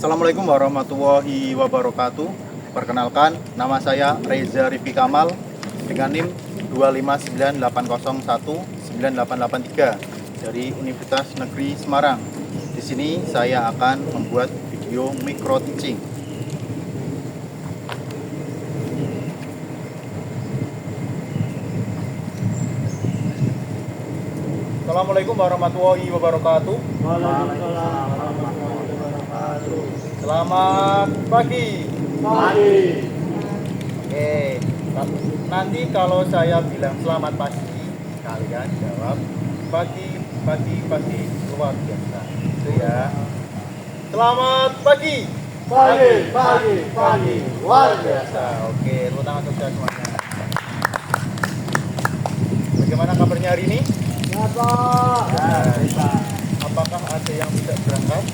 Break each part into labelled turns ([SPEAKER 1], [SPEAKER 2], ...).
[SPEAKER 1] Assalamualaikum warahmatullahi wabarakatuh. Perkenalkan, nama saya Reza Rifki Kamal dengan NIM 25980198883 dari Universitas Negeri Semarang. Di sini saya akan membuat video micro teaching. Assalamualaikum warahmatullahi wabarakatuh.
[SPEAKER 2] Waalaikumsalam warahmatullahi wabarakatuh.
[SPEAKER 1] Selamat pagi.
[SPEAKER 2] Pagi.
[SPEAKER 1] Oke, nanti kalau saya bilang selamat pagi, kalian jawab pagi, luar biasa. Itu ya. Selamat pagi.
[SPEAKER 2] Pagi. Luar biasa.
[SPEAKER 1] Oke, tepuk tangan untuk saya semuanya. Bagaimana kabarnya hari ini?
[SPEAKER 2] Ya, Pak. Ya,
[SPEAKER 1] Apakah ada yang tidak berangkat?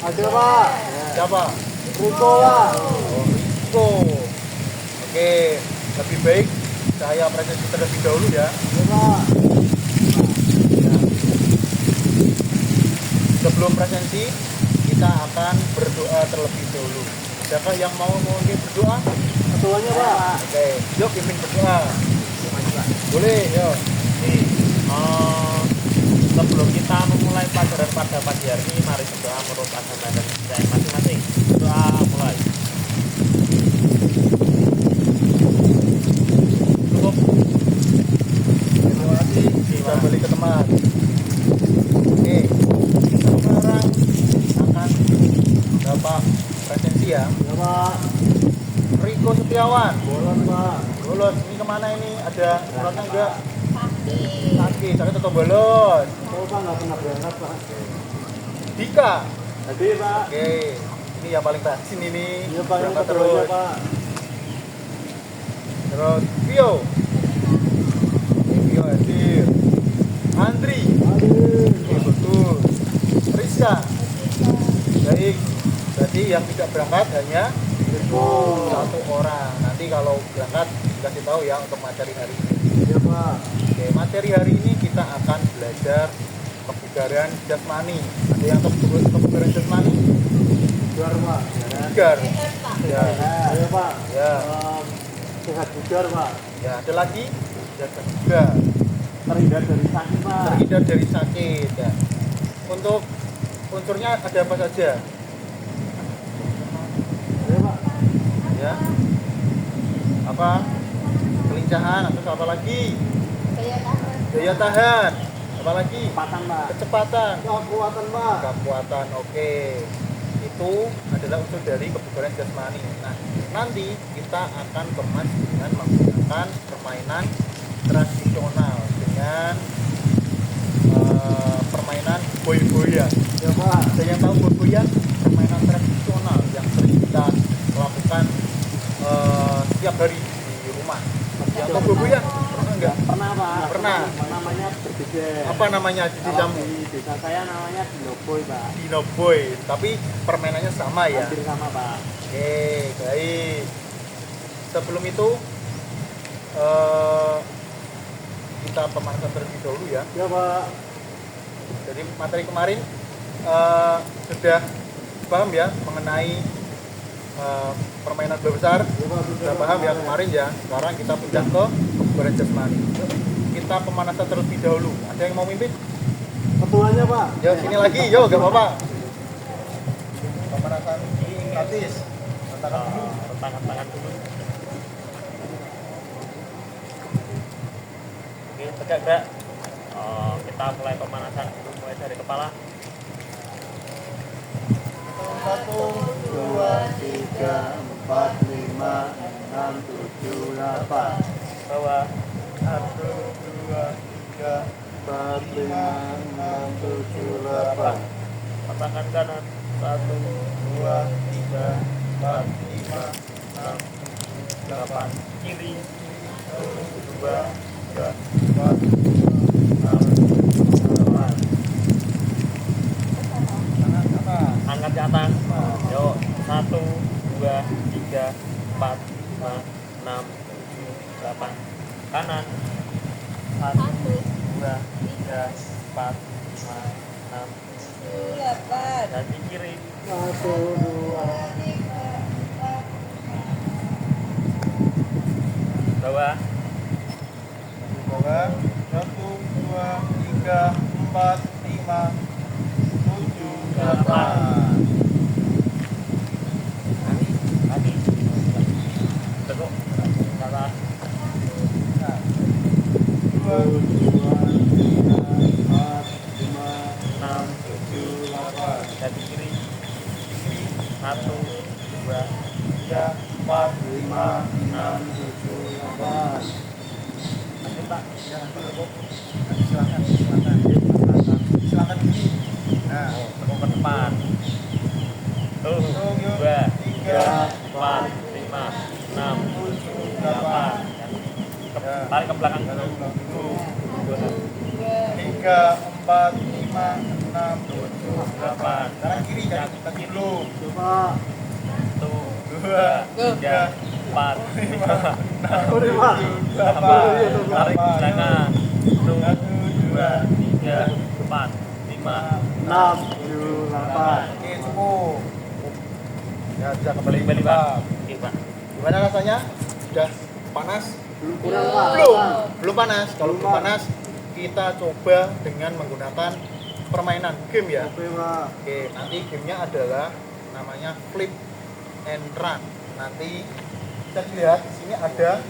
[SPEAKER 2] ada, Pak.
[SPEAKER 1] Siapa?
[SPEAKER 2] Riko, Pak.
[SPEAKER 1] Oh, Riko. Oke, lebih baik saya presentasi terlebih dahulu ya.
[SPEAKER 2] Ya, Pak.
[SPEAKER 1] Sebelum presentasi, kita akan berdoa terlebih dahulu. Siapa yang mau memimpin berdoa?
[SPEAKER 2] Ketuanya, Pak.
[SPEAKER 1] Oke, yuk pimpin berdoa. Boleh, yuk.
[SPEAKER 3] Sebelum kita memulai pelajaran pada pagi hari ini, mari berdoa menurut agama dan kepercayaan masing-masing. Doa mulai.
[SPEAKER 1] Cukup. Terima kasih. Bisa balik ke tempat. Oke, kita sekarang akan dapat presensi ya.
[SPEAKER 2] Ya, Pak.
[SPEAKER 1] Riko Setiawan.
[SPEAKER 2] Bolon, Pak.
[SPEAKER 1] Bolos, ini kemana ini? Ada suratnya enggak? Sakit atau bolos?
[SPEAKER 2] Oh, Pak, nggak pernah berangkat, Pak.
[SPEAKER 1] Dika.
[SPEAKER 2] Tadi, Pak.
[SPEAKER 1] Oke, ini yang paling rajin ini.
[SPEAKER 2] Iya, Pak. Ini
[SPEAKER 1] Berangkat
[SPEAKER 2] ketuanya,
[SPEAKER 1] terus.
[SPEAKER 2] Pak.
[SPEAKER 1] Terus Vio. Vio hadir. Andri.
[SPEAKER 2] Aduh.
[SPEAKER 1] Oke, betul. Rizka. Baik. Berarti yang tidak berangkat hanya
[SPEAKER 2] Riko.
[SPEAKER 1] satu orang. Nanti kalau berangkat dikasih tahu ya untuk materi hari ini.
[SPEAKER 2] Ya, Pak.
[SPEAKER 1] Oke, materi hari ini kita akan belajar kebugaran jasmani. Ada yang kebugaran jasmani?
[SPEAKER 2] Bugar, Pak. Ya, kan?
[SPEAKER 1] Bugar. Ya.
[SPEAKER 2] Ayo, Pak.
[SPEAKER 1] Ya.
[SPEAKER 2] Sehat bugar, Pak.
[SPEAKER 1] Ya, ada lagi jaga juga.
[SPEAKER 2] Terhindar dari sakit, Pak.
[SPEAKER 1] Terhindar dari sakit ya. Untuk unsurnya ada apa saja?
[SPEAKER 2] Ayo, Pak.
[SPEAKER 1] Ya. Apa? Kelincahan atau apa lagi? Daya tahan. Apa lagi?
[SPEAKER 2] Kecepatan, Pak.
[SPEAKER 1] Kecepatan.
[SPEAKER 2] Kekuatan, Pak.
[SPEAKER 1] Kekuatan. Oke. Itu adalah unsur dari kebugaran jasmani. Nah, nanti kita akan kemas dengan menggunakan permainan tradisional dengan permainan boy-boyan.
[SPEAKER 2] Ya, Pak.
[SPEAKER 1] Ada yang tahu boy-boyan? Permainan tradisional yang sering kita lakukan setiap hari di rumah. Yang tahu boy-boyan? Pernah enggak?
[SPEAKER 2] Pernah, Pak.
[SPEAKER 1] Pernah.
[SPEAKER 2] Namanya berbeda.
[SPEAKER 1] Apa namanya di
[SPEAKER 2] Kalau
[SPEAKER 1] kamu?
[SPEAKER 2] di desa saya namanya Dinoboy, Pak.
[SPEAKER 1] Dino Boy, tapi permainannya sama ya.
[SPEAKER 2] Hampir sama, Pak.
[SPEAKER 1] Oke, baik. Sebelum itu kita pemanasan terlebih dahulu ya.
[SPEAKER 2] Ya, Pak.
[SPEAKER 1] Jadi materi kemarin sudah paham ya mengenai permainan bola besar.
[SPEAKER 2] Ya, Pak.
[SPEAKER 1] Sudah paham ya kemarin ya. Sekarang kita pindah ke kebugaran jasmani. Kita pemanasan terlebih dahulu. Ada yang mau mimpin?
[SPEAKER 2] Ketuanya, Pak.
[SPEAKER 1] Yo sini lagi, yo gak apa-apa. Pemanasan gratis. Katakan dulu.
[SPEAKER 3] Rentangkan tangan dulu. Oke, tegak gerak. Kita mulai pemanasan dulu, mulai dari kepala.
[SPEAKER 2] 1, 2, 3, 4, 5, 6, 7, 8.
[SPEAKER 3] Bawah.
[SPEAKER 1] 1, 2, 3,
[SPEAKER 2] 4, 5, 6, 7, 8.
[SPEAKER 3] Patahkan kanan. 1,
[SPEAKER 1] 2, 3, 4, 5, 6,
[SPEAKER 3] 8. Kiri.
[SPEAKER 1] 2, 3, 4, 6, 8. Tangan atas.
[SPEAKER 3] Angkat ke atas. Yuk. 1, 2, 3, 4, 5, 6, 7, 8. Kanan. 1, 2, 3, 4, 5, 6. Dan di kiri.
[SPEAKER 2] 1, 2,
[SPEAKER 3] bawah.
[SPEAKER 1] Di bawah. 1, 2, 3, 4, 5, 7, 8.
[SPEAKER 3] Lagi. Teguk. Salah.
[SPEAKER 1] 2,
[SPEAKER 3] 6,
[SPEAKER 1] 7, 8.
[SPEAKER 3] dari kiri. 1, 2,
[SPEAKER 1] 3, 4, 5, 6, 7, 8.
[SPEAKER 3] nanti Pak.
[SPEAKER 1] Jangan dulu, Bu. Silakan gini. Nah,
[SPEAKER 3] Teguk ke depan. 1, 2, 3, 4, 5, 6, 7, 8. Tarik ke belakang.
[SPEAKER 1] 3, 4, 5, 6, 7, 8. Sekarang kiri, jangan kaki dulu.
[SPEAKER 2] Coba.
[SPEAKER 3] 1, 2, 3, 4, 5, 6,
[SPEAKER 2] Oh, ini, Pak.
[SPEAKER 3] 7, 8. Tarik ke belakang. 1, 2, 3, 4, 5,
[SPEAKER 2] 6, 7, 8.
[SPEAKER 1] Oke, cukup. Ya, bisa kembali
[SPEAKER 3] Kembali
[SPEAKER 1] ke
[SPEAKER 3] Pak.
[SPEAKER 1] tempat.
[SPEAKER 3] Oke Pak.
[SPEAKER 1] Gimana rasanya? Sudah panas?
[SPEAKER 2] Belum kurang, Pak.
[SPEAKER 1] Belum panas. Kalau belum
[SPEAKER 2] Belum, Pak.
[SPEAKER 1] panas, kita coba dengan menggunakan permainan game ya.
[SPEAKER 2] Oke, Pak.
[SPEAKER 1] Oke, nanti gamenya adalah namanya flip and run. Nanti bisa dilihat di sini ada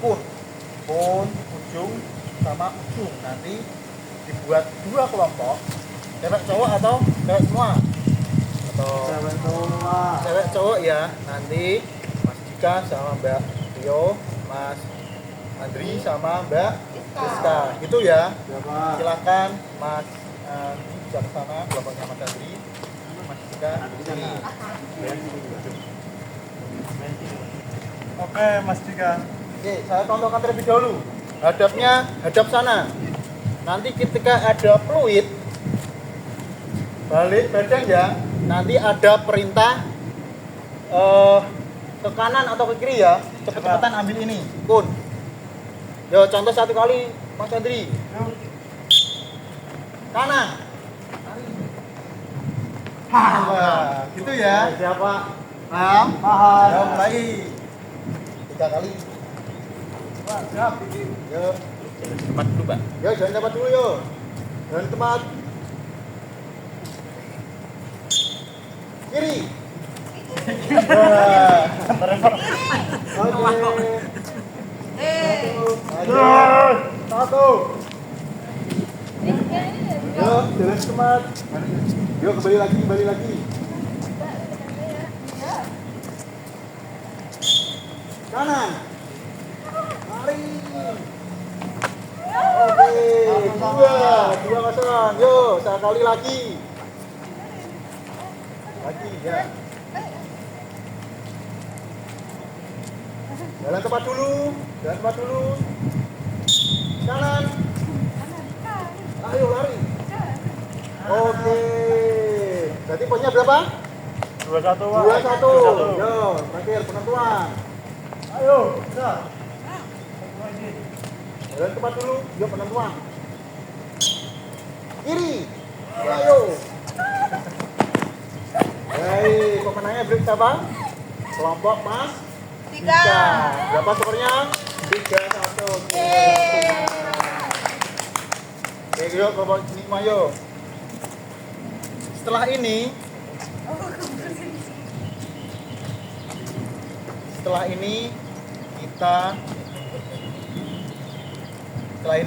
[SPEAKER 1] kun ujung sama ujung. Nanti dibuat 2 kelompok, cewek cowok atau cewek semua atau
[SPEAKER 2] Cewek cowok.
[SPEAKER 1] cewek cowok ya. Nanti Mas Dika sama Mbak Rio, Mas Andri sama Mbak Rizka gitu ya.
[SPEAKER 2] Ya, Pak.
[SPEAKER 1] Silakan Mas bisa ke sana kelompoknya Mas Andri, Mas Dika di sini.
[SPEAKER 2] Oke, Mas Dika.
[SPEAKER 1] Oke, saya contohkan terlebih dahulu. Hadapnya hadap sana. Nanti ketika ada fluid balik badan ya, nanti ada perintah ke kanan atau ke kiri ya. Cepet-cepetan ambil ini, kun. Yo, contoh 1 kali, Mas Andri. Kanan. Wah, gitu ya.
[SPEAKER 2] Siapa?
[SPEAKER 1] Paham?
[SPEAKER 2] Paham.
[SPEAKER 1] Ya, mulai 3 kali. Wah, siap. Yo,
[SPEAKER 3] Cepat dulu Pak.
[SPEAKER 1] yo jangan cepat dulu yo. Jangan cepat. Kiri. Wah, oke. Satu. Yo, jalan cepat. Yo, kembali lagi. Kanan. Lari. Oke, 2-0. Yo, sekali lagi. Lagi ya. Jalan cepat dulu. Kanan. Ayo lari. Oke. Berarti poinnya berapa?
[SPEAKER 2] 21, Pak.
[SPEAKER 1] 2-1. Yo, terakhir penentuan. Ayo, bisa. Jalan cepat dulu. Yo, penentuan. Kiri. Ayo. Baik, pemenangnya siapa? Kelompok Mas Dika. Berapa skornya? 3-1. Oke, yuk kelompok Nikma yuk. Setelah ini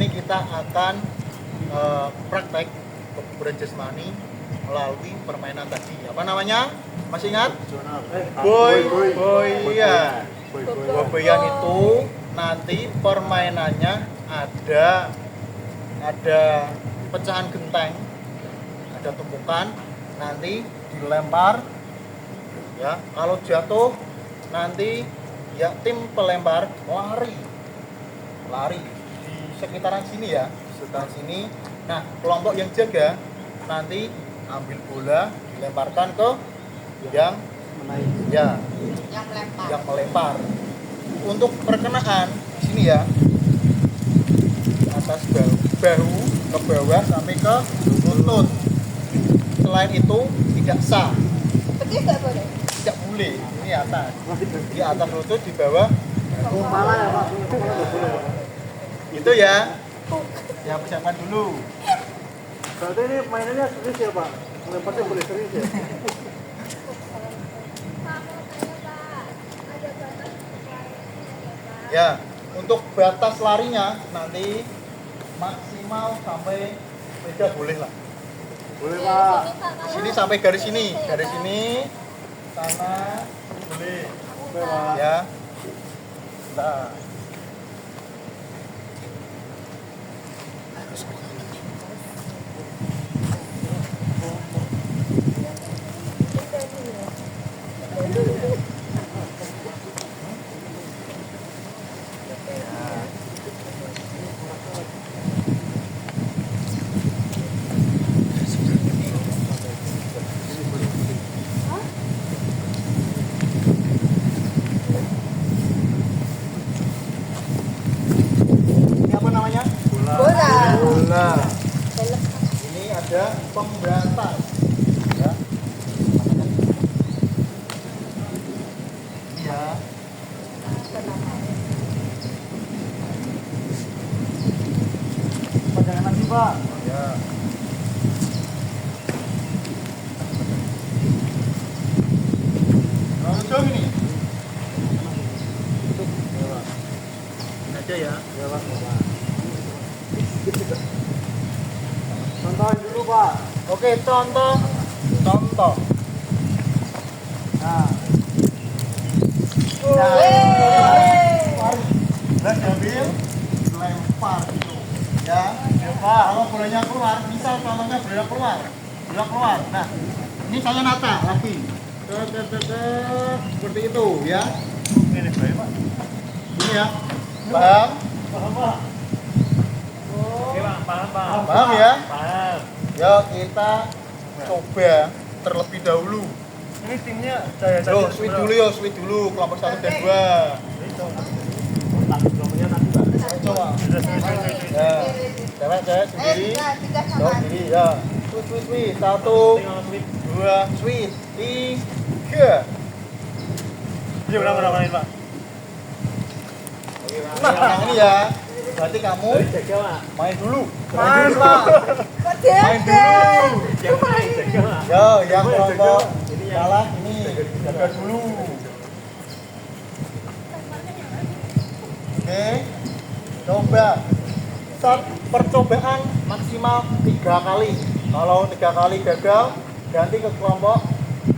[SPEAKER 1] kita akan praktek kebugaran jasmani melalui permainan tadi. Apa namanya? Masih ingat? Boy. Iya. Boyan itu nanti permainannya ada pecahan genteng, ada tumpukan, nanti dilempar ya. Kalau jatuh nanti ya tim pelempar lari di sekitaran sini ya, di sekitaran sini. Nah, kelompok yang jaga nanti ambil bola dilemparkan ke yang melempar. Untuk perkenaan di sini ya, di atas bahu ke bawah sampai ke lutut. Selain itu tidak sah. Tidak boleh. Ini atas. Di atas lutut, di bawah
[SPEAKER 2] Malah ya Pak.
[SPEAKER 1] Itu ya. Ya persiapkan dulu.
[SPEAKER 2] Berarti ini mainannya serius ya Pak? Lemparnya boleh serius ya?
[SPEAKER 1] Ya, untuk batas larinya nanti maksimal sampai sepeda boleh lah.
[SPEAKER 2] Boleh Pak.
[SPEAKER 1] Sini sampai garis ini, sana boleh.
[SPEAKER 2] Boleh Pak.
[SPEAKER 1] Ya. Nah. Ini apa namanya? Bola. Ini ada pemberantas. Ya. Iya.
[SPEAKER 2] Pak jangan nanti Pak.
[SPEAKER 1] Ya. Terlalu jauh ini. Ini aja ya.
[SPEAKER 2] Ya Pak. Contohin dulu Pak.
[SPEAKER 1] Oke, contoh.
[SPEAKER 2] Nah.
[SPEAKER 1] Dan ambil, lempar gitu. Ya.
[SPEAKER 2] Ya Pak.
[SPEAKER 1] Kalau bolanya keluar, misal contohnya bola keluar. Nah, ini saya nata lagi. Seperti itu ya.
[SPEAKER 2] Ini baik Pak.
[SPEAKER 1] Ini ya. Paham?
[SPEAKER 2] Paham Pak.
[SPEAKER 3] Oke Pak, paham.
[SPEAKER 1] Paham ya?
[SPEAKER 3] Paham.
[SPEAKER 1] Yuk kita coba terlebih dahulu.
[SPEAKER 2] Ini timnya saya
[SPEAKER 1] Loh, sweet dulu, kelompok 1 dan 2. Coba. Ya. Cewek sendiri. Cowok sendiri ya. Sweet. 1,
[SPEAKER 3] Tinggal sweet.
[SPEAKER 1] 2, sweet. 3.
[SPEAKER 2] Ini ulang-ulangin Pak.
[SPEAKER 1] Nah, ini ya. Berarti kamu
[SPEAKER 3] Jaga Pak.
[SPEAKER 1] main dulu.
[SPEAKER 2] Main,
[SPEAKER 1] Pak. Main dulu.
[SPEAKER 3] Yang main jaga Pak.
[SPEAKER 1] Yo, yang
[SPEAKER 2] Siapa yang
[SPEAKER 1] kelompok
[SPEAKER 3] Ini yang
[SPEAKER 1] kalah ini jaga dulu. Oke. Coba. Percobaan maksimal 3 kali. Kalau 3 kali gagal, ganti ke kelompok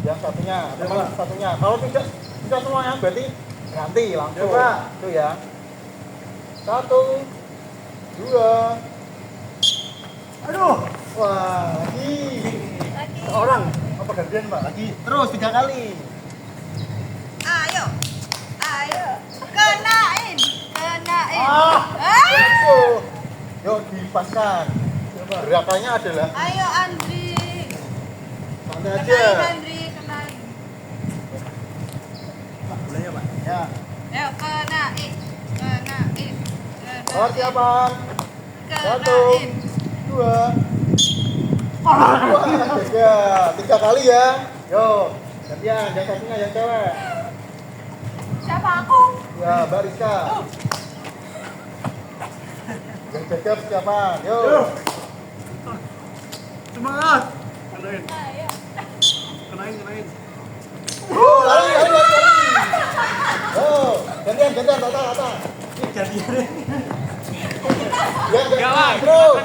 [SPEAKER 1] yang satunya, teman satunya. Kalau tidak semuanya berarti ganti langsung.
[SPEAKER 2] Coba.
[SPEAKER 1] Itu ya. 1, 2.
[SPEAKER 2] Aduh.
[SPEAKER 1] Wah, lagi.
[SPEAKER 2] Seorang. Apa gantian Pak?
[SPEAKER 1] Lagi. Terus 3 kali.
[SPEAKER 4] Ayo, kenain.
[SPEAKER 1] Itu. Yuk dipaskan. Gerakannya adalah
[SPEAKER 4] Ayo Andri,
[SPEAKER 1] santai aja.
[SPEAKER 4] kenain Andri, kenain.
[SPEAKER 2] Boleh ya Pak?
[SPEAKER 1] Ya.
[SPEAKER 4] Ayo kenain.
[SPEAKER 1] Persiapan. 1,
[SPEAKER 4] Kenain.
[SPEAKER 1] 2. Wah, ya. 3 kali ya. Yuk. Gantian, yang satunya yang cewek.
[SPEAKER 4] Siapa aku?
[SPEAKER 1] Ya, Mbak Rizka. Yang jaga persiapan. Yuk.
[SPEAKER 2] Semangat. Kenain.
[SPEAKER 4] Ayo.
[SPEAKER 2] Kenain.
[SPEAKER 1] Lari. Yuk, gantian, rata.
[SPEAKER 2] Ini gantian.
[SPEAKER 1] Ya, terus.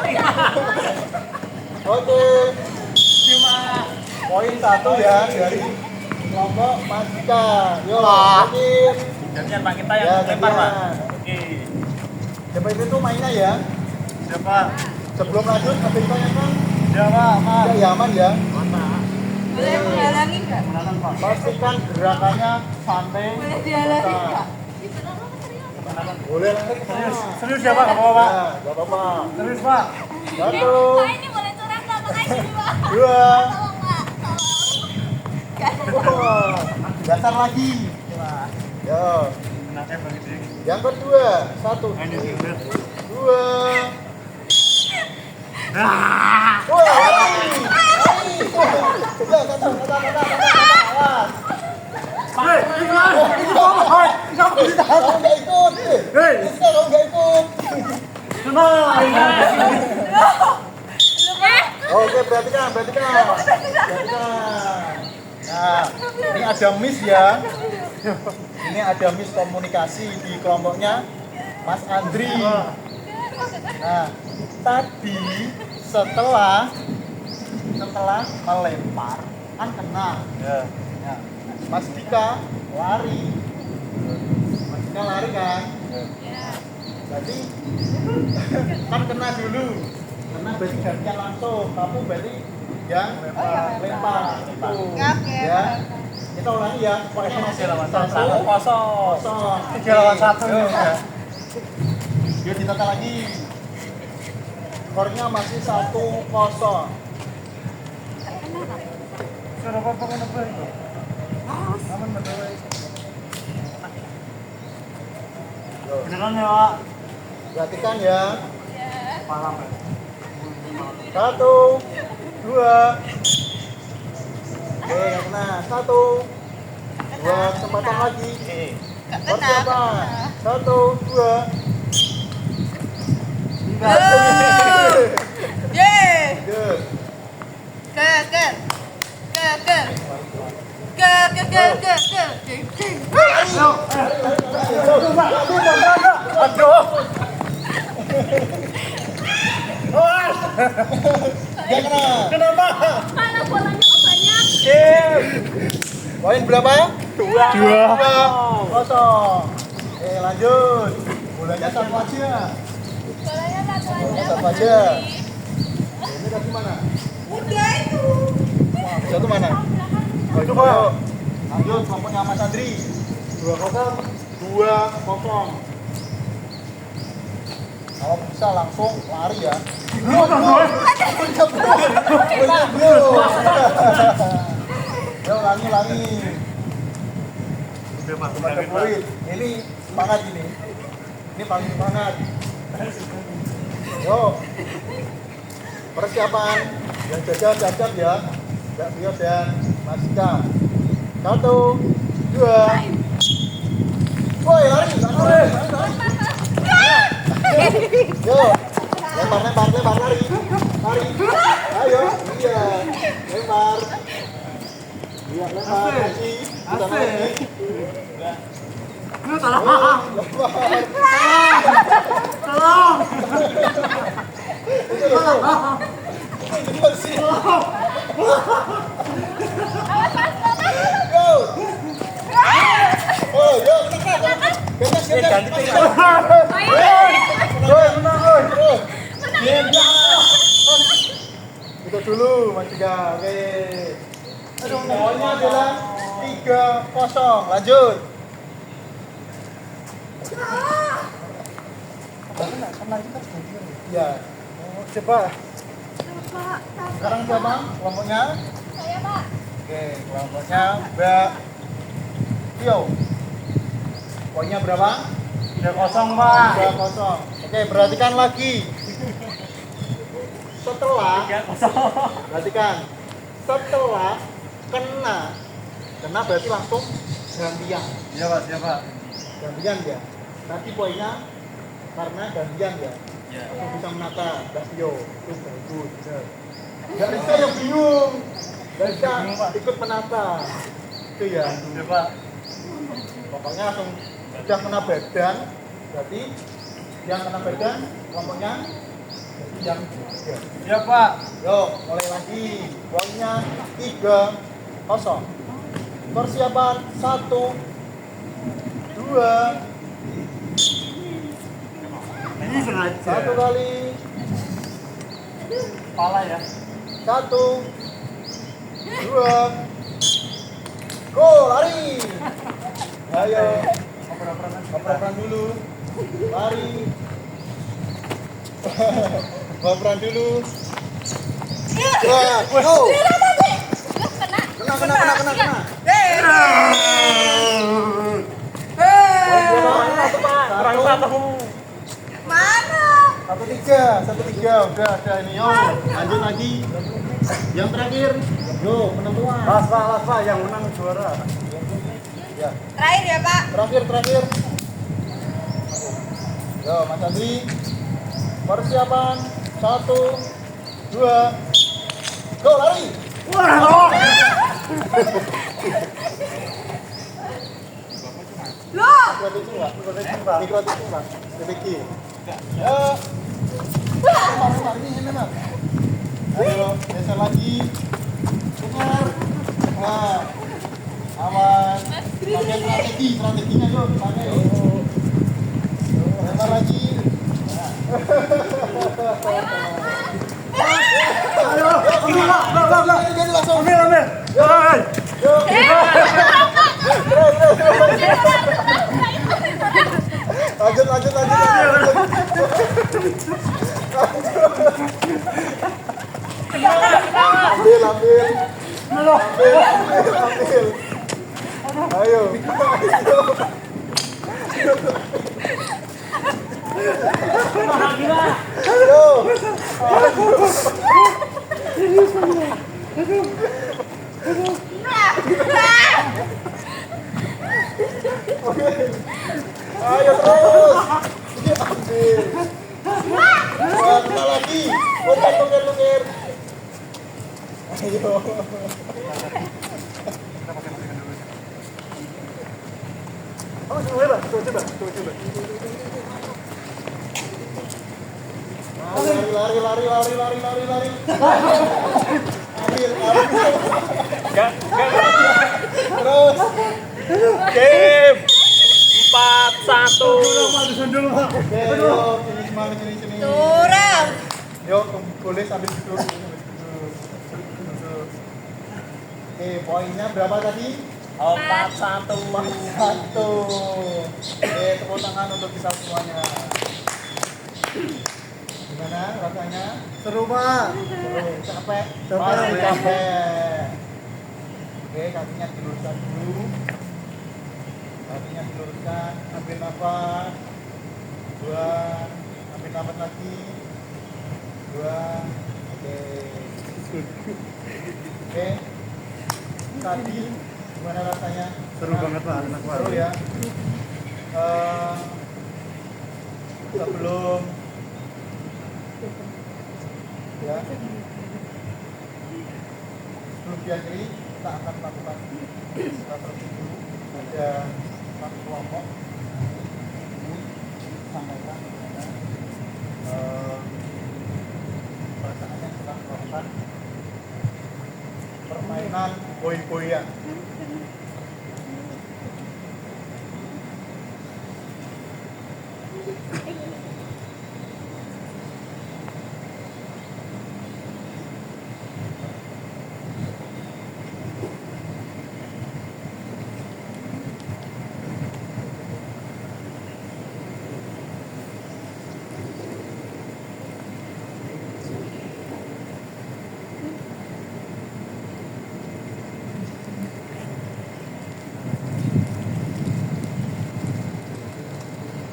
[SPEAKER 1] Oke. Poin 1 ya dari kelompok Mas Dika. Yuk, lanjut.
[SPEAKER 3] Gantian Pak, kita yang
[SPEAKER 1] Ya,
[SPEAKER 3] lempar Pak.
[SPEAKER 1] gantian.
[SPEAKER 3] Oke.
[SPEAKER 1] Seperti itu mainnya ya.
[SPEAKER 2] Siapa?
[SPEAKER 1] Sebelum lanjut, ada ditanyakan.
[SPEAKER 2] Siapa? Pak.
[SPEAKER 1] Ya, aman ya.
[SPEAKER 3] Mantap.
[SPEAKER 4] Boleh menghalangi nggak?
[SPEAKER 2] Kenalan Pak.
[SPEAKER 1] Pastikan gerakannya santai.
[SPEAKER 4] Boleh dihalangi
[SPEAKER 1] Bentar.
[SPEAKER 4] nggak?
[SPEAKER 1] Boleh lari ke sana.
[SPEAKER 2] Serius ya Pak? Gak apa-apa Pak?
[SPEAKER 1] Ya, nggak apa-apa.
[SPEAKER 2] Serius Pak?
[SPEAKER 1] 1,
[SPEAKER 4] Ini boleh curang nggak? Makasih Pak.
[SPEAKER 1] 2.
[SPEAKER 4] Tolong Pak, tolong.
[SPEAKER 1] Wah, dasar lagi. Yo,
[SPEAKER 2] Enaknya banget sih.
[SPEAKER 1] yang kedua. 1,
[SPEAKER 2] Main di sini.
[SPEAKER 1] 2. Wah, lari. Wah, ya, kata. Awas.
[SPEAKER 2] Hei, itu apa? Itu apa?
[SPEAKER 1] Kamu nggak ikut.
[SPEAKER 2] Hei,
[SPEAKER 1] Kalau nggak ikut. Oke, perhatikan. Nah, ini ada miss ya. Ini ada miss komunikasi di kelompoknya Mas Andri. Nah, tadi setelah melempar kan kena.
[SPEAKER 2] Ya.
[SPEAKER 1] Ya. Mas Dika lari. Mas Dika lari kan? Berarti kan kena dulu. Kena berarti gantian langsung. Kamu berarti yang lempar. Itu.
[SPEAKER 4] Oke.
[SPEAKER 1] Ya. Kita ulangi ya. Pokoknya masih lawan satu. Kosong.
[SPEAKER 2] 3 lawan 1 nih. Ya.
[SPEAKER 1] Yuk ditata lagi. Skornya masih 1-0.
[SPEAKER 2] Sudah apa itu? Aman betul. Beneran ya, Pak?
[SPEAKER 1] Perhatikan ya.
[SPEAKER 2] Malam ya.
[SPEAKER 1] 1, 2. Oke, nggak kena. 1, 2, kesempatan lagi. Siapa? 1, 2.
[SPEAKER 4] Yeay.
[SPEAKER 1] Good.
[SPEAKER 2] Aduh.
[SPEAKER 1] Dia kena.
[SPEAKER 2] Kenapa?
[SPEAKER 4] Mana bolanya kok banyak?
[SPEAKER 1] Poin berapa? 2. 0. Lanjut. Bolanya satu aja.
[SPEAKER 4] Bolanya satu
[SPEAKER 1] Bolanya
[SPEAKER 4] aja.
[SPEAKER 1] satu aja. Ini tadi mana?
[SPEAKER 4] Udah itu.
[SPEAKER 1] Satu mana? Oh, itu Pak. Lanjut kelompoknya Mas Andri. 2-0. 2-0. Kalau bisa langsung lari ya. Ya ulangi.
[SPEAKER 2] Udah, Pak.
[SPEAKER 1] Ada poin. Ini semangat ini. Ini paling semangat. Yo. Persiapan. Yang jaga ya. Mbak Bio dan Mas Ika. 1, 2. Woi, lari. Yo. Lempar lari. Ayo. Iya. Lempar. Iya, lempar lagi. Kita lagi.
[SPEAKER 2] Tolong.
[SPEAKER 1] Go. Oh, yo, kena. Bebas.
[SPEAKER 3] Ganti tim.
[SPEAKER 1] Itu dulu, Mas Tiga. Oke. Poinnya adalah 3-0. Lanjut. Ya.
[SPEAKER 2] Coba.
[SPEAKER 1] Sekarang siapa kelompoknya?
[SPEAKER 4] Saya, Pak.
[SPEAKER 1] Oke, kelompoknya Mbak Tio. Poinnya berapa?
[SPEAKER 2] 3-0, Pak.
[SPEAKER 1] 2-0. Oke, perhatikan lagi. Setelah kena berarti langsung gantian.
[SPEAKER 2] Iya, Pak, siapa?
[SPEAKER 1] Gantian ya. Nanti poinnya karena gantian ya. Aku bisa menata Mbak Tio. Itu bagus. Gak bisa yang bingung. Gak bisa ikut menata. Itu ya.
[SPEAKER 2] Coba.
[SPEAKER 1] Pokoknya langsung sudah kena badan. Berarti yang kena badan kelompoknya berarti yang tiga.
[SPEAKER 2] Iya, Pak.
[SPEAKER 1] Yuk, mulai lagi. Poinnya 3-0. Persiapan 1, 2.
[SPEAKER 2] Ini sengaja.
[SPEAKER 1] Satu kali.
[SPEAKER 2] Kepala ya.
[SPEAKER 1] 1, 2. Go, lari. Ayo. Operan dulu. Lari. Operan dulu. Wah, go. Kena.
[SPEAKER 3] Orang satu.
[SPEAKER 4] Mana?
[SPEAKER 1] 1-3 udah ada ini. Yo, lanjut lagi. Yang terakhir. Yo, penentuan.
[SPEAKER 2] Las, Pak, yang menang juara.
[SPEAKER 1] Ya,
[SPEAKER 4] Terakhir ya, Pak.
[SPEAKER 1] terakhir. Yo, Mas Andri. Persiapan 1, 2, go lari.
[SPEAKER 2] Wah.
[SPEAKER 4] Loh.
[SPEAKER 1] Mikrotisu enggak? Mikrotisu enggak? DPG. Ya. Ini Mas. Ayo, geser lagi. Tukar. Nah. Aman. Pakai strateginya yuk, pakai. Geser lagi.
[SPEAKER 2] Ayo, ambil langsung. Ambil. Hai.
[SPEAKER 1] Lanjut. Ambil. Ayo. Ayo terus. Ini ambil. Wah, lagi. Tukar. Ayo.
[SPEAKER 2] Oh, coba.
[SPEAKER 1] Lari. Ambil.
[SPEAKER 3] Enggak.
[SPEAKER 1] Terus.
[SPEAKER 3] Game 4-1.
[SPEAKER 2] Dulu, Pak.
[SPEAKER 1] Oke, yuk, sini.
[SPEAKER 4] Curang.
[SPEAKER 1] Yuk, boleh sambil duduk. Oke, poinnya berapa tadi?
[SPEAKER 3] 4-1.
[SPEAKER 1] 1. Oke, tepuk tangan untuk kita semuanya. Gimana rasanya?
[SPEAKER 2] Seru, Pak.
[SPEAKER 1] Seru, capek?
[SPEAKER 2] Capek.
[SPEAKER 1] Pasti capek. Oke, kakinya diluruskan dulu. Ambil nafas. Buang. Ambil nafas lagi. Buang. Oke. Tadi gimana rasanya?
[SPEAKER 2] Seru banget, Pak. Enak banget.
[SPEAKER 1] Seru ya. Sebelum diakhiri, kita akan melakukan strategi dulu. Ada satu kelompok ini sampaikan perasaannya sedang melakukan permainan boy-boyan.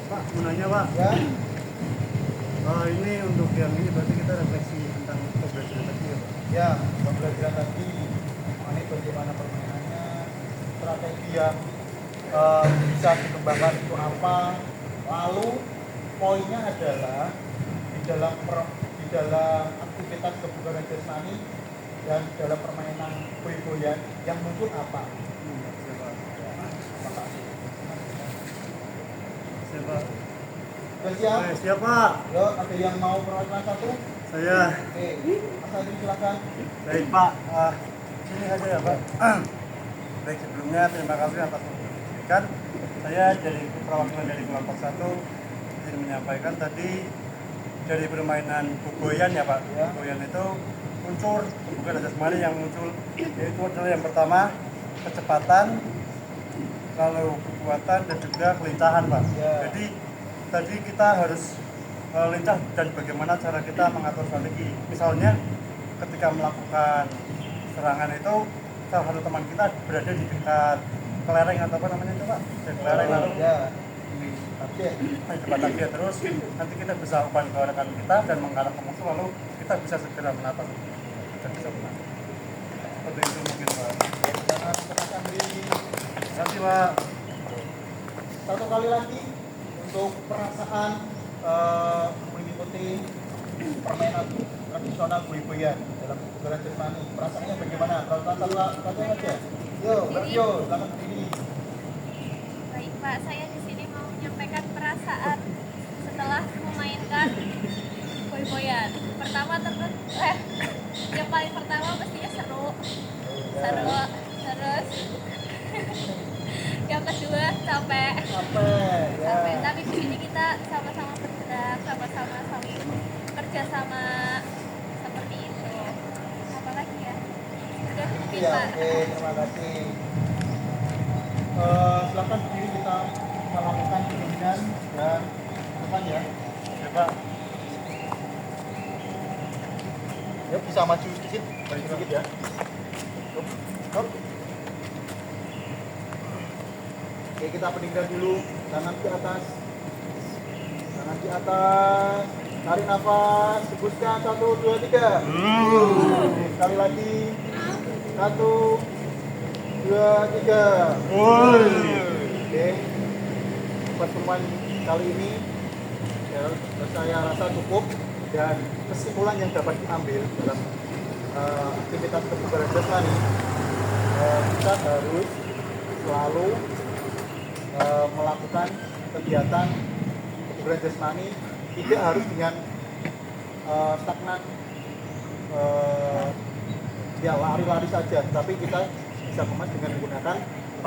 [SPEAKER 2] Pak, mau nanya, Pak.
[SPEAKER 1] Ya,
[SPEAKER 2] Ini untuk yang ini berarti kita refleksi tentang pembelajaran tadi ya, Pak.
[SPEAKER 1] ya, pembelajaran tadi ini bagaimana permainannya, strategi yang bisa dikembangkan itu apa. Lalu poinnya adalah di dalam aktivitas kebugaran jasmani dan dalam permainan boy-boyan yang muncul apa.
[SPEAKER 2] Siapa?
[SPEAKER 1] Sudah siap?
[SPEAKER 2] Siap, Pak.
[SPEAKER 1] Yuk, ada yang mau perwakilan satu?
[SPEAKER 2] Saya.
[SPEAKER 1] Oke, Mas Adi silakan.
[SPEAKER 2] Baik, Pak. Sini aja ya, Pak. Baik, sebelumnya terima kasih atas pendidikan. Saya dari perwakilan dari kelompok 1 ingin menyampaikan tadi dari permainan bugoyan ya, Pak.
[SPEAKER 1] Ya.
[SPEAKER 2] Bugoyan itu unsur bukan jasmani yang muncul, yaitu adalah yang pertama kecepatan, lalu kekuatan dan juga kelincahan, Pak.
[SPEAKER 1] Ya.
[SPEAKER 2] Jadi tadi kita harus lincah dan bagaimana cara kita mengatur strategi. Misalnya ketika melakukan serangan itu salah satu teman kita berada di dekat kelereng atau apa namanya itu, Pak? Di kelereng lalu
[SPEAKER 1] Ya. Oke.
[SPEAKER 2] di depan target terus nanti kita bisa umpan ke rekan kita dan mengarah ke musuh lalu kita bisa segera menatap dan bisa menang. Seperti itu mungkin, Pak.
[SPEAKER 1] Jangan kenakan diri.
[SPEAKER 2] Terima kasih, Pak.
[SPEAKER 1] Satu kali lagi untuk perasaan mengikuti permainan tradisional boy-boyan dalam kebugaran jasmani. Perasaannya bagaimana? Kalau satu aja. Yo, Yo, silakan berdiri.
[SPEAKER 5] Baik Pak, saya di sini mau menyampaikan perasaan setelah memainkan boy-boyan. Pertama yang paling pertama pastinya seru, terus yang kedua capek,
[SPEAKER 1] Ya.
[SPEAKER 5] tapi di sini kita sama-sama bergerak, sama-sama saling kerja sama seperti itu. Apalagi ya? Sudah mungkin
[SPEAKER 1] Iya,
[SPEAKER 5] Pak.
[SPEAKER 1] oke, terima kasih. Silakan berdiri, kita lakukan pertandingan dan depan ya.
[SPEAKER 2] Ya, Pak.
[SPEAKER 1] Ya, bisa maju sedikit, sedikit ya. Stop. Oke, kita peninggian dulu, tangan ke atas, tarik nafas, hembuskan 1, 2, 3. Sekali lagi, 1, 2, 3. Oke, pertemuan kali ini ya, saya rasa cukup, dan kesimpulan yang dapat diambil dalam aktivitas kebugaran jasmani, kita harus selalu melakukan kegiatan kebugaran jasmani tidak harus dengan stagnan, ya lari-lari saja, tapi kita bisa kemas dengan menggunakan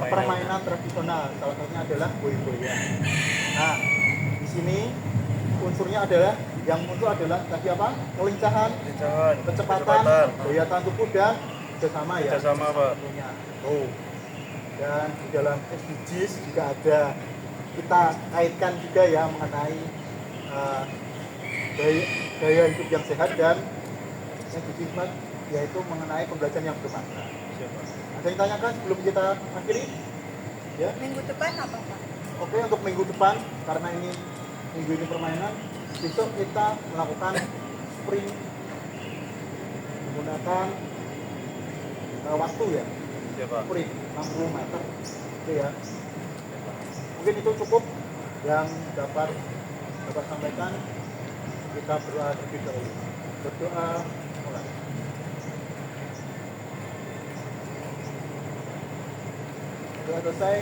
[SPEAKER 1] permainan tradisional. Salah satunya adalah boy-boyan. Nah, di sini unsurnya adalah yang muncul adalah tadi apa? Kelincahan, kecepatan, goyatan tubuh dan kerjasama ya.
[SPEAKER 2] Kerjasama, Pak.
[SPEAKER 1] Tentunya. Dan di dalam SDGs juga ada, kita kaitkan juga ya mengenai gaya hidup yang sehat, dan SDGs yaitu mengenai pembelajaran yang bermakna. Ada yang tanyakan sebelum kita akhiri? Ya.
[SPEAKER 4] Minggu depan apa Pak?
[SPEAKER 1] Oke, untuk minggu depan, karena ini minggu ini permainan, besok kita melakukan sprint menggunakan waktu ya. Sprint 60 meter. Oke ya. Mungkin itu cukup yang dapat sampaikan. Kita berdoa terlebih dahulu. Berdoa mulai. Doa selesai.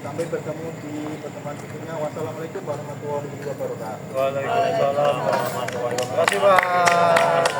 [SPEAKER 1] Sampai bertemu di pertemuan berikutnya. Wassalamualaikum warahmatullahi wabarakatuh.
[SPEAKER 2] Waalaikumsalam warahmatullahi wabarakatuh. Terima kasih, Pak.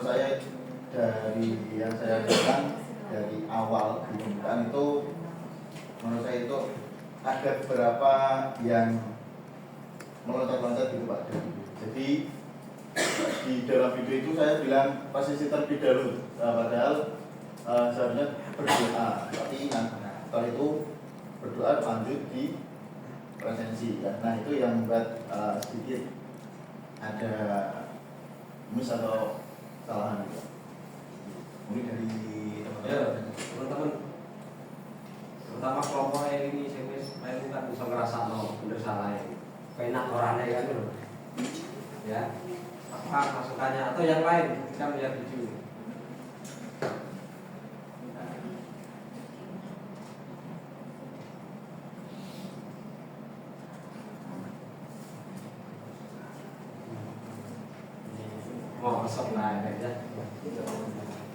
[SPEAKER 1] Saya dari yang saya lihat dari awal di pembukaan itu, menurut saya itu ada beberapa yang meloncat-loncat gitu Pak. Jadi di dalam video itu saya bilang posisi terlebih dahulu, padahal seharusnya berdoa, tapi setelah itu berdoa lanjut di presensi. Nah itu yang membuat sedikit ada miss atau kesalahan juga. Mungkin dari
[SPEAKER 6] teman-teman, terutama kelompok yang ini saya kan bisa ngerasa bener salah ini penak orangnya kan loh ya, apa masukannya atau yang lain kita melihat video.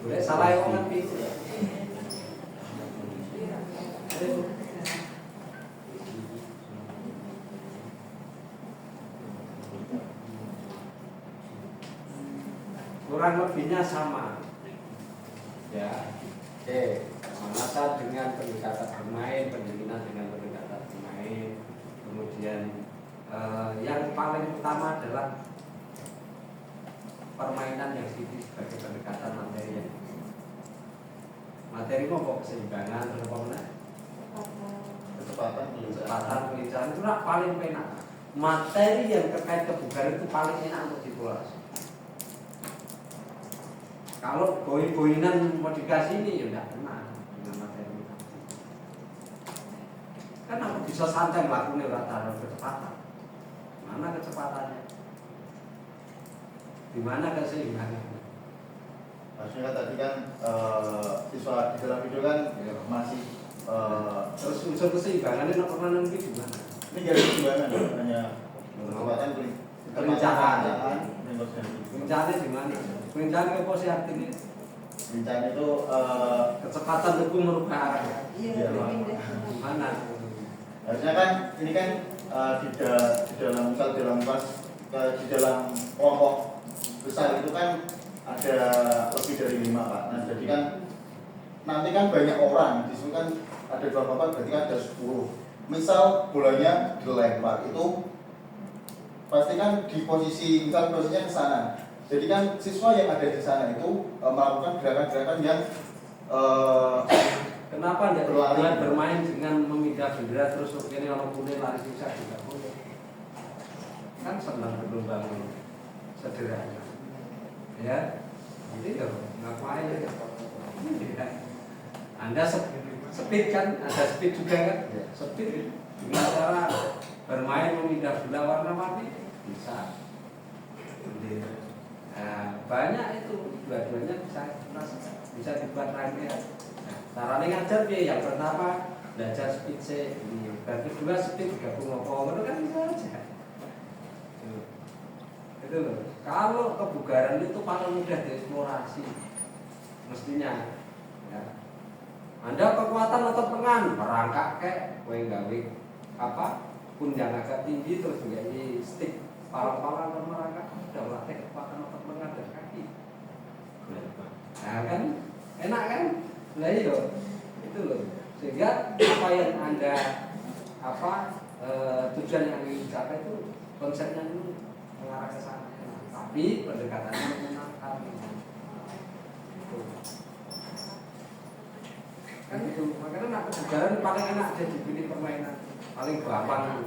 [SPEAKER 6] Boleh salah yang kan piye? Kurang lebihnya sama. Ya. Oke, masa dengan pendekatan bermain, pendekatan dengan pendekatan bermain. Kemudian yang paling utama adalah permainan yang sebagai pendekatan materi. Materi mau keseimbangan, terus apa mana?
[SPEAKER 1] Kecepatan,
[SPEAKER 6] Kelincahan itu paling enak. Materi yang terkait kebugaran itu paling enak untuk dipolasi. Kalau goin-goinan mau dikasih ini ya tidak enak dengan materi. Kan aku bisa santai melakukan rata-rata kecepatan. Mana kecepatannya? Di mana keseimbangan?
[SPEAKER 1] Maksudnya tadi kan siswa di dalam video kan masih
[SPEAKER 6] Terus unsur keseimbangannya nak pernah nanti di mana?
[SPEAKER 1] ini jadi keseimbangan hanya kecepatan
[SPEAKER 6] Kelincahan.
[SPEAKER 1] kelincahan
[SPEAKER 6] Di mana? Kelincahan ke posisi artinya?
[SPEAKER 1] kelincahan itu
[SPEAKER 6] Kecepatan itu merubah arah.
[SPEAKER 4] Iya,
[SPEAKER 6] Di mana?
[SPEAKER 1] harusnya kan ini kan di dalam misal dalam kelas di dalam kelompok besar itu kan ada lebih dari 5 Pak. Nah jadi kan nanti kan banyak orang di situ kan ada berapa Pak, berarti kan ada 10. Misal bolanya dilempar itu pasti kan di posisi misal posisinya ke sana. Jadi kan siswa yang ada di sana itu melakukan gerakan-gerakan yang
[SPEAKER 6] Kenapa tidak
[SPEAKER 1] berlari
[SPEAKER 6] bermain dengan memindah bendera terus ini orang kuning lari susah juga boleh? Kan senang berlomba sederhana. Ya, jadi ya ngapain ya? Anda speed kan, ada speed juga kan? Speed dengan cara bermain memindah bola warna mati bisa. Nah, banyak itu dua-duanya bisa dibuat rangkaian. Caranya ngajar dia yang pertama belajar speed ini, dan kedua speed gabung apa kan bisa aja. Itu loh. Kalau kebugaran itu paling mudah dieksplorasi mestinya. Ya. Anda kekuatan otot lengan merangkak kayak kowe gawe apa pun yang agak tinggi terus juga ini stick palang-palang dan merangkak sudah melatih kekuatan otot lengan dan kaki. Nah kan enak kan? Nah itu loh. Sehingga apa yang Anda tujuan yang ingin dicapai itu konsepnya itu mengarah ke sana. Tapi pendekatannya menyenangkan. Kan itu. Makanya anak kebugaran paling enak aja dipilih permainan paling gampang.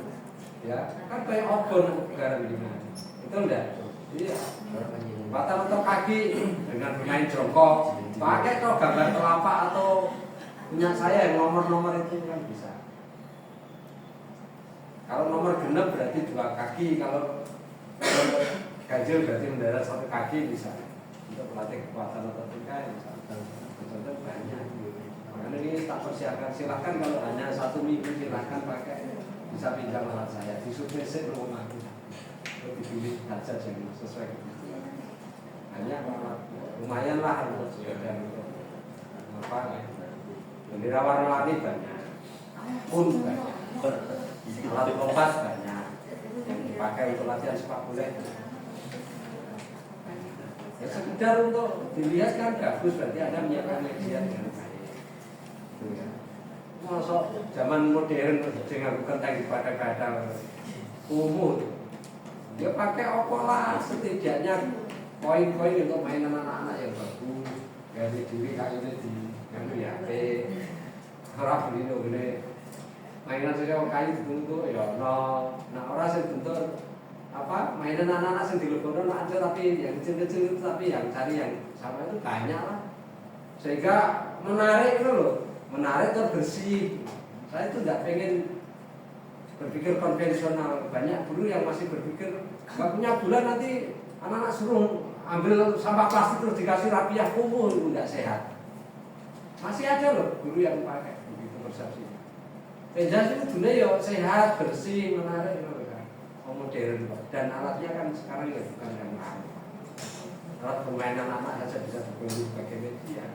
[SPEAKER 6] Ya, kan kayak outbound kebugaran ini. Itu enggak? Iya. Mata-mata kaki dengan bermain jongkok, pakai kok gambar telapak atau punya saya yang nomor-nomor itu kan bisa. Kalau nomor genep berarti 2 kaki, kalau ganjil berarti mendarat 1 kaki bisa. Untuk melatih kekuatan otot tingkai misalkan. Contoh banyak. Makanya ini tak persiapkan. Silahkan kalau hanya 1 minggu silahkan pakai. Bisa pinjam alat saya. Di submesi rumah aku. Dipilih saja yang sesuai kebutuhan. Hanya lumayan lah untuk sepeda untuk apa? Bendera warna-warni banyak. Pun banyak. Alat kompas banyak yang dipakai untuk latihan sepak bola. Ya sekedar untuk dilihat kan bagus, berarti Anda menyiapkan media dengan baik. Masuk zaman modern dengan kentang di pada umur, dia pakai opola setidaknya koin-koin untuk mainan anak-anak yang bagus. Dari diri kayaknya di yang HP, harap beli ini. Mainan saya kayu dibentuk ya nah orang saya bentuk apa mainan anak-anak yang dilebokkan aja tapi yang kecil-kecil itu tapi yang cari yang sama itu banyak lah sehingga menarik itu loh, menarik terbersih. Saya itu tidak pengen berpikir konvensional. Banyak guru yang masih berpikir nggak punya bulan nanti anak-anak suruh ambil sampah plastik terus dikasih rapiah kumuh, itu tidak sehat. Masih ada loh guru yang pakai begitu persepsi. Penjas itu dunia ya sehat, bersih, menarik, kan? Modern, dan alatnya kan sekarang ya bukan yang lain. alat permainan anak saja bisa digunjung sebagai media.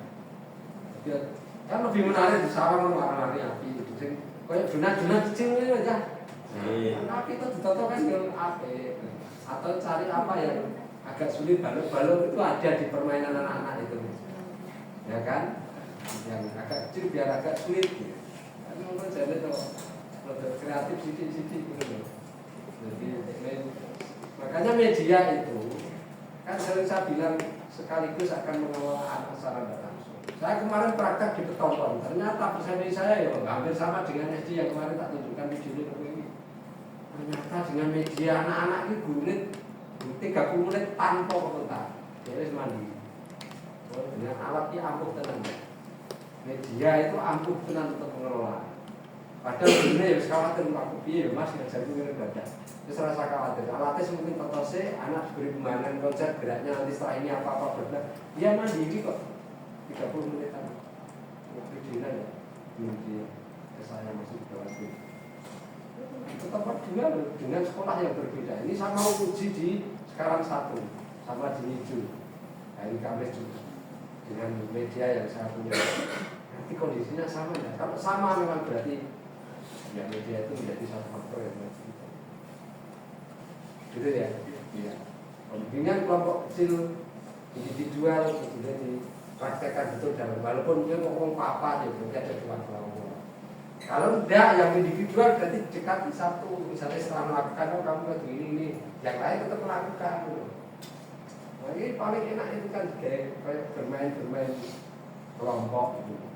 [SPEAKER 6] Jadi, kan lebih menarik di sarang warna-warni api itu sing kayak donat-donat kecil itu aja. Api itu ditotokkan dengan api atau cari apa yang agak sulit, balon-balon itu ada di permainan anak-anak itu, ya kan? Yang agak kecil biar agak sulit. Gitu. Kan mungkin jadi tuh kreatif sidik-sidik gitu. Jadi makanya media itu kan sering saya bilang sekaligus akan mengelola anak secara tidak langsung. Saya kemarin praktek di Petonton, ternyata persepsi saya ya hampir sama dengan SD yang kemarin tak tunjukkan video ini. Ternyata dengan media anak-anak ini gurit 30 menit tanpa komentar, jadi mandi. Dengan alatnya ampuh tenang. Media itu ampuh tenang untuk mengelola. Padahal sebenarnya ya khawatir waktu piye Mas ngajar itu baca. Terus rasa khawatir. Alatnya mungkin totose anak diberi pembahanan konsep geraknya nanti setelah ini apa-apa berdak. Dia mandiri kok 30 menitan. Videonya ya. Mungkin saya masih berarti. Tetap juga dengan sekolah yang berbeda. Ini saya mau uji di sekarang 1 sama di Niju. Hari Kamis juga dengan media yang saya punya. Nanti kondisinya sama ya. Kalau sama memang berarti ya media itu menjadi satu faktor yang gitu ya. Iya. Dengan kelompok kecil individual kemudian dipraktekkan betul dalam walaupun dia ngomong apa aja berarti ada dua kelompok. Kalau enggak yang individual berarti dekat di satu misalnya setelah melakukan oh kamu begini ini yang lain tetap melakukan. Nah, ini paling enak itu kan kayak bermain kelompok gitu.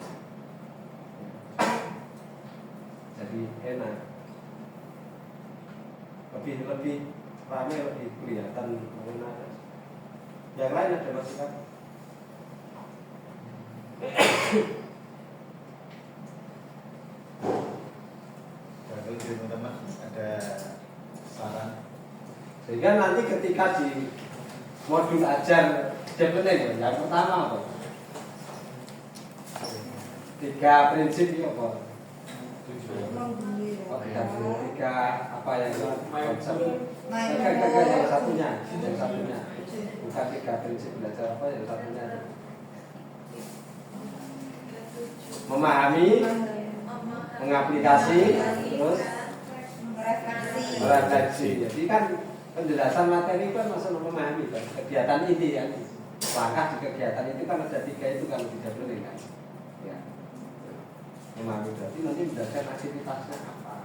[SPEAKER 6] Jadi enak, lebih ramai, lebih kelihatan mengenai. Yang lain ada masukan?
[SPEAKER 1] Jadi teman-teman ada saran.
[SPEAKER 6] Sehingga nanti ketika di modul ajar definisi yang pertama apa? 3 prinsip ini apa? Tiga apa yang konsep? Yang satunya, bukan 3 prinsip belajar apa yang satunya? Memahami, mengaplikasi, terus merefleksi. Jadi kan penjelasan materi itu kan masalah memahami kan. Kegiatan ini kan, langkah di kegiatan itu kan ada 3 itu kalau tidak boleh kan. Ya. Memahami berarti nanti menjelaskan aktivitasnya apa.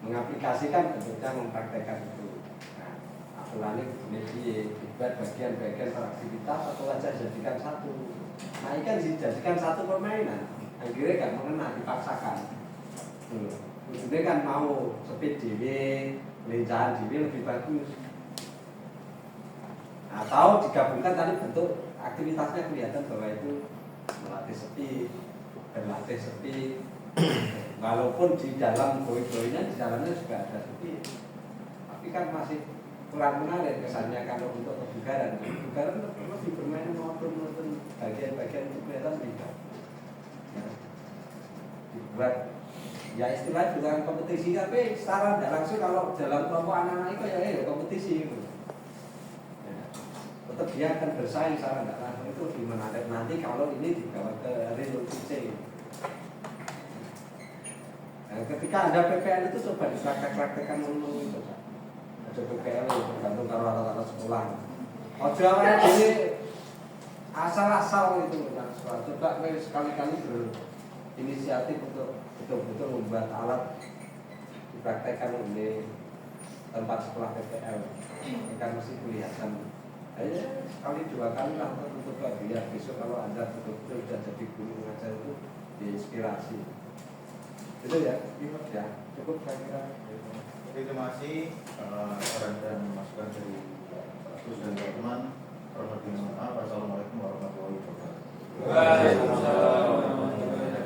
[SPEAKER 6] Mengaplikasikan bentuknya mempraktekkan itu. Nah, aturannya media dibuat bagian-bagian beraktivitas atau aja jadikan satu. Nah, ini kan dijadikan satu permainan. Akhirnya kan mengenal dipaksakan. Maksudnya kan mau speed DW, lincahan DW lebih bagus. Atau digabungkan tadi bentuk aktivitasnya kelihatan bahwa itu melatih speed, berlatih speed. Walaupun di dalam boy-boynya di dalamnya juga ada speed. Tapi kan masih kurang menarik kesannya kalau untuk kebugaran. Kebugaran lebih bermain motor-motor bagian-bagian itu kelihatan tidak. Ya. Dibuat ya istilah bukan kompetisi tapi secara tidak langsung kalau dalam kelompok anak-anak itu ya kompetisi gitu. Ya. Tetap dia akan bersaing secara tidak langsung itu lebih menarik nanti kalau ini dibawa ke real teaching. Nah, ketika ada PPL itu coba dipraktek-praktekkan dulu itu. Ada PPL tergantung kalau rata-rata sekolah. Ojo awake dhewe asal-asal itu kan. Coba sekali-kali berinisiatif untuk betul-betul membuat alat dipraktekkan di tempat sekolah PPL. Ini kan masih kelihatan. Ayo sekali 2 kali lah untuk biar besok kalau Anda betul-betul sudah jadi guru mengajar itu diinspirasi. Itu ya, cukup saya kira.
[SPEAKER 1] Terima kasih saran dan masukan dari Terus dan teman-teman. Assalamualaikum warahmatullahi wabarakatuh.
[SPEAKER 3] Waalaikumsalam.